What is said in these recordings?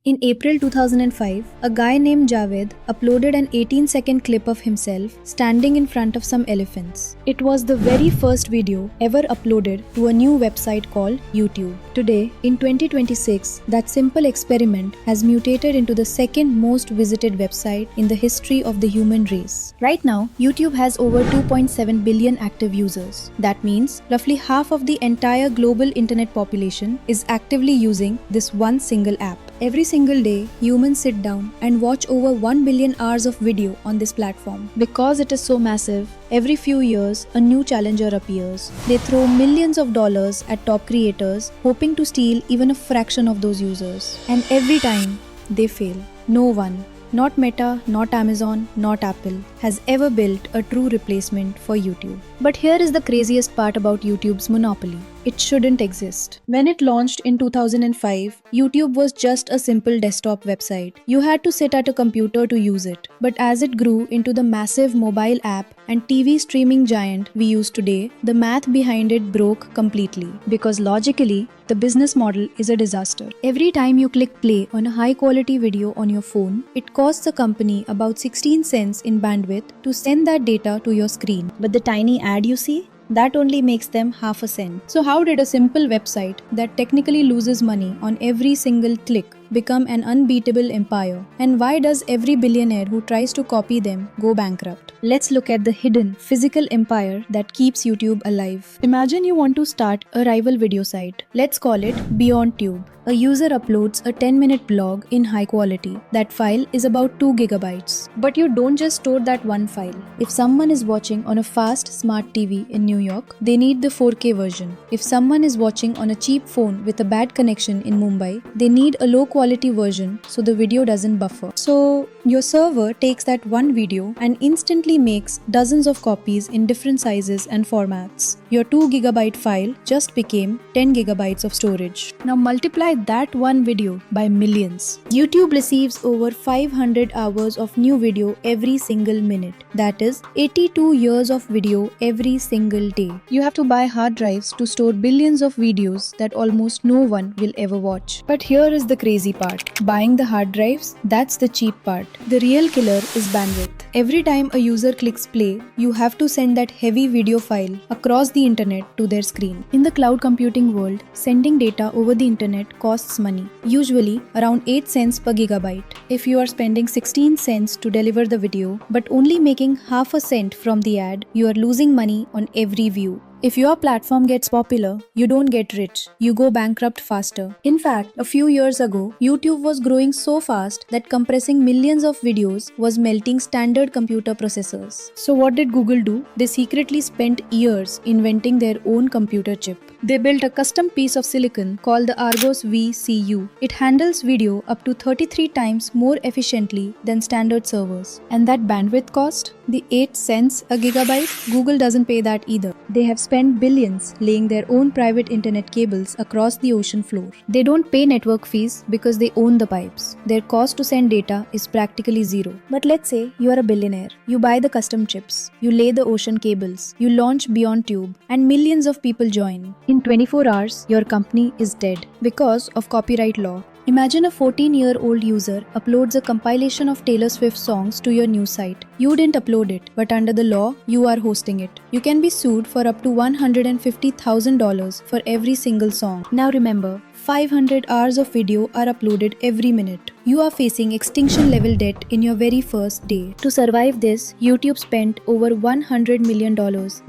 In April 2005, a guy named Javed uploaded an 18-second clip of himself standing in front of some elephants. It was the very first video ever uploaded to a new website called YouTube. Today, in 2026, that simple experiment has mutated into the second most visited website in the history of the human race. Right now, YouTube has over 2.7 billion active users. That means roughly half of the entire global internet population is actively using this one single app. Every single day, humans sit down and watch over 1 billion hours of video on this platform. Because it is so massive, every few years, a new challenger appears. They throw millions of dollars at top creators, hoping to steal even a fraction of those users. And every time, they fail. No one, not Meta, not Amazon, not Apple, has ever built a true replacement for YouTube. But here is the craziest part about YouTube's monopoly. It shouldn't exist. When it launched in 2005, YouTube was just a simple desktop website. You had to sit at a computer to use it. But as it grew into the massive mobile app and TV streaming giant we use today, the math behind it broke completely. Because logically, the business model is a disaster. Every time you click play on a high-quality video on your phone, it costs the company about 16 cents in bandwidth to send that data to your screen. But the tiny ad you see? That only makes them half a cent. So how did a simple website that technically loses money on every single click become an unbeatable empire? And why does every billionaire who tries to copy them go bankrupt? Let's look at the hidden physical empire that keeps YouTube alive. Imagine you want to start a rival video site. Let's call it BeyondTube. A user uploads a 10-minute blog in high quality. That file is about 2 gigabytes. But you don't just store that one file. If someone is watching on a fast smart TV in New York, they need the 4K version. If someone is watching on a cheap phone with a bad connection in Mumbai, they need a low quality version so the video doesn't buffer. So your server takes that one video and instantly makes dozens of copies in different sizes and formats. Your 2 gigabyte file just became 10 gigabytes of storage. Now multiply that one video by millions. YouTube receives over 500 hours of new video every single minute. That is 82 years of video every single day. You have to buy hard drives to store billions of videos that almost no one will ever watch. But here is the crazy part. Buying the hard drives, that's the cheap part. The real killer is bandwidth. Every time a user clicks play, you have to send that heavy video file across the internet to their screen. In the cloud computing world, sending data over the internet costs money, usually around 8 cents per gigabyte. If you are spending 16 cents to deliver the video, but only making half a cent from the ad, you are losing money on every view. If your platform gets popular, you don't get rich, you go bankrupt faster. In fact, a few years ago, YouTube was growing so fast that compressing millions of videos was melting standard computer processors. So what did Google do? They secretly spent years inventing their own computer chip. They built a custom piece of silicon called the Argos VCU. It handles video up to 33 times more efficiently than standard servers. And that bandwidth cost? The 8 cents a gigabyte? Google doesn't pay that either. They have spent billions laying their own private internet cables across the ocean floor. They don't pay network fees because they own the pipes. Their cost to send data is practically zero. But let's say you are a billionaire. You buy the custom chips. You lay the ocean cables. You launch BeyondTube and millions of people join. In 24 hours, your company is dead because of copyright law. Imagine a 14-year-old user uploads a compilation of Taylor Swift songs to your news site. You didn't upload it, but under the law, you are hosting it. You can be sued for up to $150,000 for every single song. Now remember, 500 hours of video are uploaded every minute. You are facing extinction level debt in your very first day. To survive this, YouTube spent over $100 million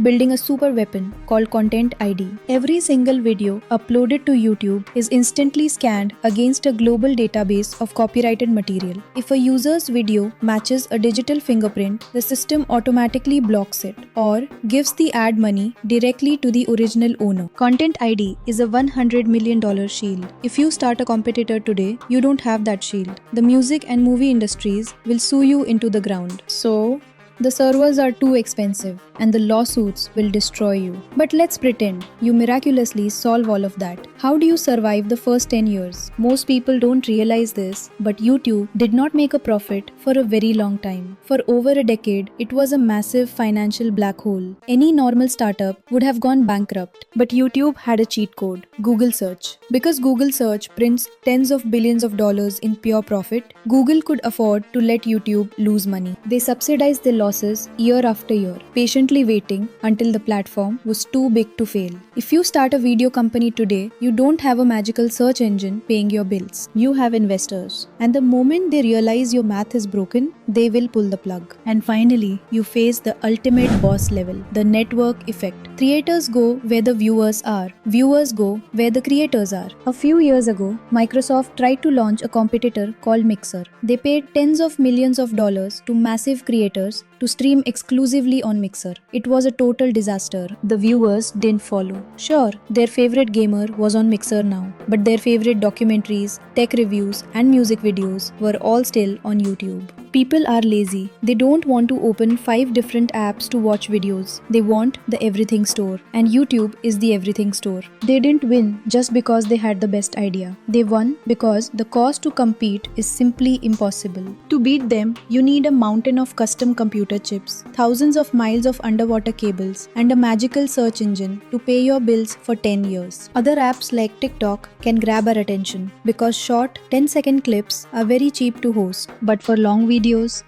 building a super weapon called Content ID. Every single video uploaded to YouTube is instantly scanned against a global database of copyrighted material. If a user's video matches a digital fingerprint, the system automatically blocks it or gives the ad money directly to the original owner. Content ID is a $100 million shield. If you start a competitor today, you don't have that shield. The music and movie industries will sue you into the ground. So, The servers are too expensive, and the lawsuits will destroy you. But let's pretend you miraculously solve all of that. How do you survive the first 10 years? Most people don't realize this, but YouTube did not make a profit for a very long time. For over a decade, it was a massive financial black hole. Any normal startup would have gone bankrupt, but YouTube had a cheat code: Google search. Because Google search prints tens of billions of dollars in pure profit, Google could afford to let YouTube lose money. They subsidized their losses year after year, patiently waiting until the platform was too big to fail. If you start a video company today, you don't have a magical search engine paying your bills. You have investors. And the moment they realize your math is broken, they will pull the plug. And finally, you face the ultimate boss level, the network effect. Creators go where the viewers are. Viewers go where the creators are. A few years ago, Microsoft tried to launch a competitor called Mixer. They paid tens of millions of dollars to massive creators to stream exclusively on Mixer. It was a total disaster. The viewers didn't follow. Sure, their favorite gamer was on Mixer now, but their favorite documentaries, tech reviews, and music videos were all still on YouTube. People are lazy. They don't want to open 5 different apps to watch videos. They want the everything store, and YouTube is the everything store. They didn't win just because they had the best idea. They won because the cost to compete is simply impossible. To beat them, you need a mountain of custom computer chips, thousands of miles of underwater cables, and a magical search engine to pay your bills for 10 years. Other apps like TikTok can grab our attention because short 10-second clips are very cheap to host. But for long videos,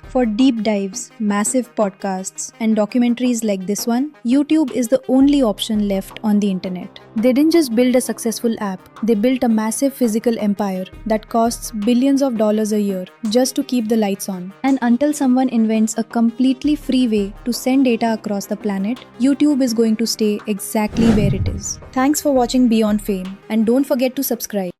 for deep dives, massive podcasts, and documentaries like this one, YouTube is the only option left on the internet. They didn't just build a successful app, they built a massive physical empire that costs billions of dollars a year just to keep the lights on. And until someone invents a completely free way to send data across the planet, YouTube is going to stay exactly where it is. Thanks for watching Beyond Fame, and don't forget to subscribe.